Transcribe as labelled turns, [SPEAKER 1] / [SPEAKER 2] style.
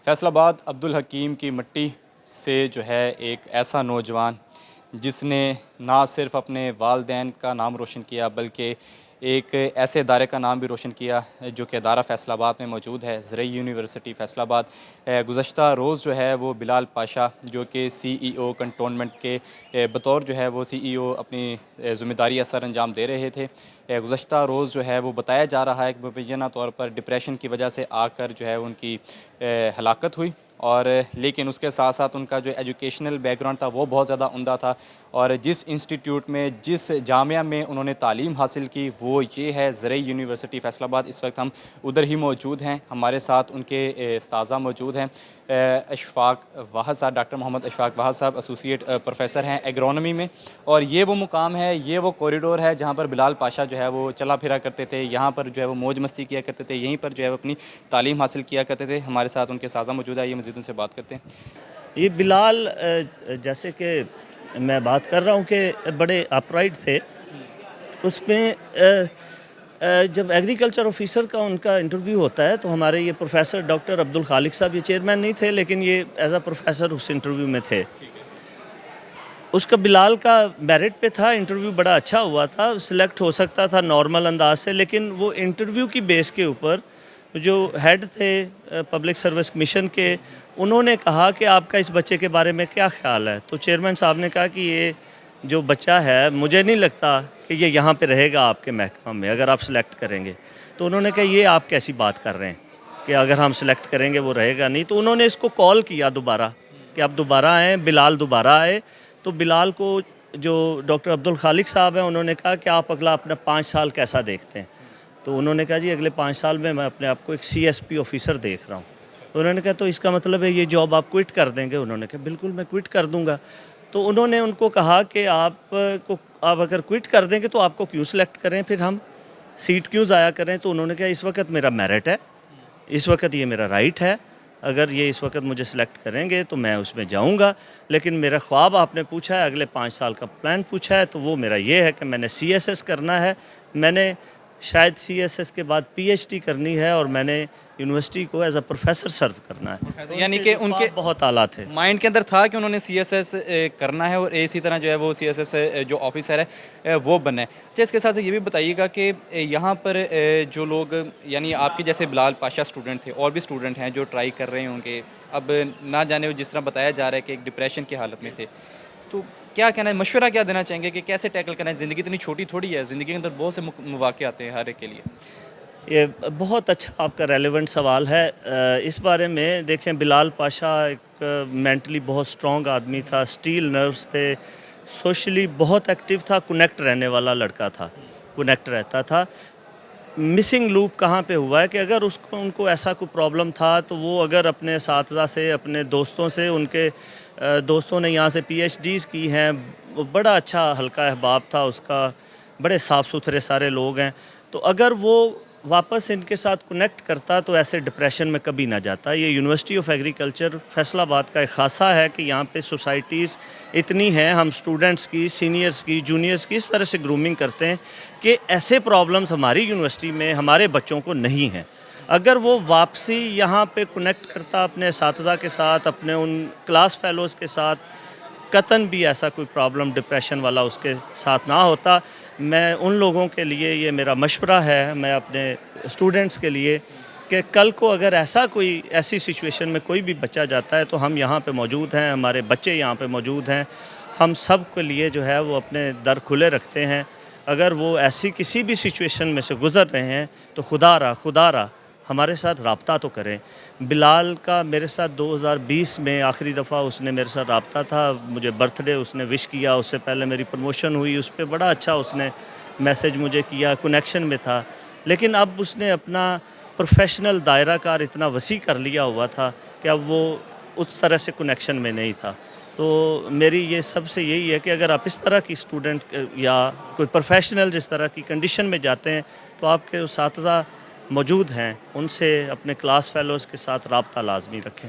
[SPEAKER 1] فیصل آباد عبدالحکیم کی مٹی سے جو ہے ایک ایسا نوجوان جس نے نہ صرف اپنے والدین کا نام روشن کیا بلکہ ایک ایسے ادارے کا نام بھی روشن کیا جو کہ ادارہ فیصل آباد میں موجود ہے، زرعی یونیورسٹی فیصل آباد۔ گزشتہ روز جو ہے وہ بلال پاشا جو کہ سی ای او کنٹونمنٹ کے بطور جو ہے وہ سی ای او اپنی ذمہ داری سر انجام دے رہے تھے۔ گزشتہ روز جو ہے وہ بتایا جا رہا ہے کہ مبینہ طور پر ڈپریشن کی وجہ سے آ کر جو ہے ان کی ہلاکت ہوئی، اور لیکن اس کے ساتھ ساتھ ان کا جو ایجوکیشنل بیک گراؤنڈ تھا وہ بہت زیادہ عمدہ تھا، اور جس انسٹیٹیوٹ میں جس جامعہ میں انہوں نے تعلیم حاصل کی وہ یہ ہے زرعی یونیورسٹی فیصل آباد۔ اس وقت ہم ادھر ہی موجود ہیں، ہمارے ساتھ ان کے اساتذہ موجود ہیں۔ اشفاق واحد صاحب، ڈاکٹر محمد اشفاق واحد صاحب ایسوسیٹ پروفیسر ہیں ایگرونومی میں، اور یہ وہ مقام ہے، یہ وہ کوریڈور ہے جہاں پر بلال پاشا جو ہے وہ چلا پھرا کرتے تھے، یہاں پر جو ہے وہ موج مستی کیا کرتے تھے، یہیں پر جو ہے وہ اپنی تعلیم حاصل کیا کرتے تھے۔ ہمارے ساتھ ان کے اساتذہ موجود ہے، یہ مزید ان سے بات کرتے ہیں۔
[SPEAKER 2] یہ بلال جیسے کہ میں بات کر رہا ہوں کہ بڑے اپرائٹ تھے، اس میں جب ایگریکلچر آفیسر کا ان کا انٹرویو ہوتا ہے تو ہمارے یہ پروفیسر ڈاکٹر عبدالخالق صاحب یہ چیئرمین نہیں تھے، لیکن یہ ایز اے پروفیسر اس انٹرویو میں تھے۔ اس کا بلال کا میرٹ پہ تھا، انٹرویو بڑا اچھا ہوا تھا، سلیکٹ ہو سکتا تھا نارمل انداز سے، لیکن وہ انٹرویو کی بیس کے اوپر جو ہیڈ تھے پبلک سروس کمیشن کے، انہوں نے کہا کہ آپ کا اس بچے کے بارے میں کیا خیال ہے؟ تو چیئرمین صاحب نے کہا کہ یہ جو بچہ ہے مجھے نہیں لگتا کہ یہ یہاں پہ رہے گا آپ کے محکمہ میں اگر آپ سلیکٹ کریں گے۔ تو انہوں نے کہا یہ آپ کیسی بات کر رہے ہیں کہ اگر ہم سلیکٹ کریں گے وہ رہے گا نہیں؟ تو انہوں نے اس کو کال کیا دوبارہ کہ آپ دوبارہ آئیں، بلال دوبارہ آئے۔ تو بلال کو جو ڈاکٹر عبدالخالق صاحب ہیں انہوں نے کہا کہ آپ اگلا اپنا 5 سال کیسا دیکھتے ہیں؟ تو انہوں نے کہا جی اگلے 5 سال میں اپنے آپ کو ایک سی ایس پی آفیسر دیکھ رہا ہوں۔ انہوں نے کہا تو اس کا مطلب ہے یہ جاب آپ کوئٹ کر دیں گے؟ انہوں نے کہا بالکل میں کوئٹ کر دوں گا۔ تو انہوں نے ان کو کہا کہ آپ اگر کوئٹ کر دیں گے تو آپ کو کیوں سلیکٹ کریں، پھر ہم سیٹ کیوں ضائع کریں؟ تو انہوں نے کہا اس وقت میرا میرٹ ہے، اس وقت یہ میرا رائٹ ہے، اگر یہ اس وقت مجھے سلیکٹ کریں گے تو میں اس میں جاؤں گا، لیکن میرا خواب آپ نے پوچھا ہے، اگلے 5 سال کا پلان پوچھا ہے، تو وہ میرا یہ ہے کہ میں نے سی ایس ایس کرنا ہے، میں نے شاید سی ایس ایس کے بعد پی ایچ ڈی کرنی ہے، اور میں نے یونیورسٹی کو ایز اے پروفیسر سرو کرنا ہے۔
[SPEAKER 1] یعنی کہ ان کے
[SPEAKER 2] بہت اعلیٰ تھے،
[SPEAKER 1] مائنڈ کے اندر تھا کہ انہوں نے سی ایس ایس کرنا ہے اور اسی طرح جو ہے وہ سی ایس ایس جو آفیسر ہے وہ بننا ہے۔ اچھا، اس کے ساتھ یہ بھی بتائیے گا کہ یہاں پر جو لوگ یعنی آپ کے جیسے بلال پاشا اسٹوڈنٹ تھے، اور بھی اسٹوڈنٹ ہیں جو ٹرائی کر رہے ہوں گے، اب نہ جانے جس طرح بتایا جا رہا ہے کہ ایک ڈپریشن کی حالت میں تھے، تو کیا کہنا ہے، مشورہ کیا دینا چاہیں گے کہ کیسے ٹیکل کرنا ہے؟ زندگی اتنی چھوٹی تھوڑی ہے، زندگی کے اندر بہت سے مواقع آتے ہیں ہر ایک کے لیے۔
[SPEAKER 2] یہ بہت اچھا آپ کا ریلیونٹ سوال ہے۔ اس بارے میں دیکھیں، بلال پاشا ایک مینٹلی بہت سٹرونگ آدمی تھا، سٹیل نروز تھے، سوشلی بہت ایکٹیو تھا، کنیکٹ رہنے والا لڑکا تھا، کنیکٹ رہتا تھا۔ مسنگ لوپ کہاں پہ ہوا ہے کہ اگر ان کو ایسا کوئی پرابلم تھا تو وہ اگر اپنے اساتذہ سے، اپنے دوستوں سے، ان کے دوستوں نے یہاں سے پی ایچ ڈیز کی ہیں، بڑا اچھا حلقہ احباب تھا اس کا، بڑے صاف ستھرے سارے لوگ ہیں، تو اگر وہ واپس ان کے ساتھ کنیکٹ کرتا تو ایسے ڈپریشن میں کبھی نہ جاتا۔ یہ یونیورسٹی آف ایگریکلچر فیصل آباد کا ایک خاصہ ہے کہ یہاں پہ سوسائٹیز اتنی ہیں، ہم اسٹوڈنٹس کی، سینئرز کی، جونیئرز کی اس طرح سے گرومنگ کرتے ہیں کہ ایسے پرابلمز ہماری یونیورسٹی میں ہمارے بچوں کو نہیں ہیں۔ اگر وہ واپسی یہاں پہ کنیکٹ کرتا اپنے اساتذہ کے ساتھ، اپنے ان کلاس فیلوز کے ساتھ، قطعاً بھی ایسا کوئی پرابلم ڈپریشن والا اس کے ساتھ نہ ہوتا۔ میں ان لوگوں کے لیے یہ میرا مشورہ ہے، میں اپنے اسٹوڈنٹس کے لیے، کہ کل کو اگر ایسی سچویشن میں کوئی بھی بچہ جاتا ہے تو ہم یہاں پہ موجود ہیں، ہمارے بچے یہاں پہ موجود ہیں، ہم سب کے لیے جو ہے وہ اپنے در کھلے رکھتے ہیں۔ اگر وہ ایسی کسی بھی سچویشن میں سے گزر رہے ہیں تو خدا را ہمارے ساتھ رابطہ تو کریں۔ بلال کا میرے ساتھ 2020 میں آخری دفعہ اس نے میرے ساتھ رابطہ تھا، مجھے برتھ ڈے اس نے وش کیا، اس سے پہلے میری پروموشن ہوئی، اس پہ بڑا اچھا اس نے میسیج مجھے کیا، کنیکشن میں تھا، لیکن اب اس نے اپنا پروفیشنل دائرہ کار اتنا وسیع کر لیا ہوا تھا کہ اب وہ اس طرح سے کنیکشن میں نہیں تھا۔ تو میری یہ سب سے یہی ہے کہ اگر آپ اس طرح کی اسٹوڈنٹ یا کوئی پروفیشنل جس طرح کی کنڈیشن میں جاتے ہیں تو آپ کے اساتذہ موجود ہیں، ان سے اپنے کلاس فیلوز کے ساتھ رابطہ لازمی رکھیں۔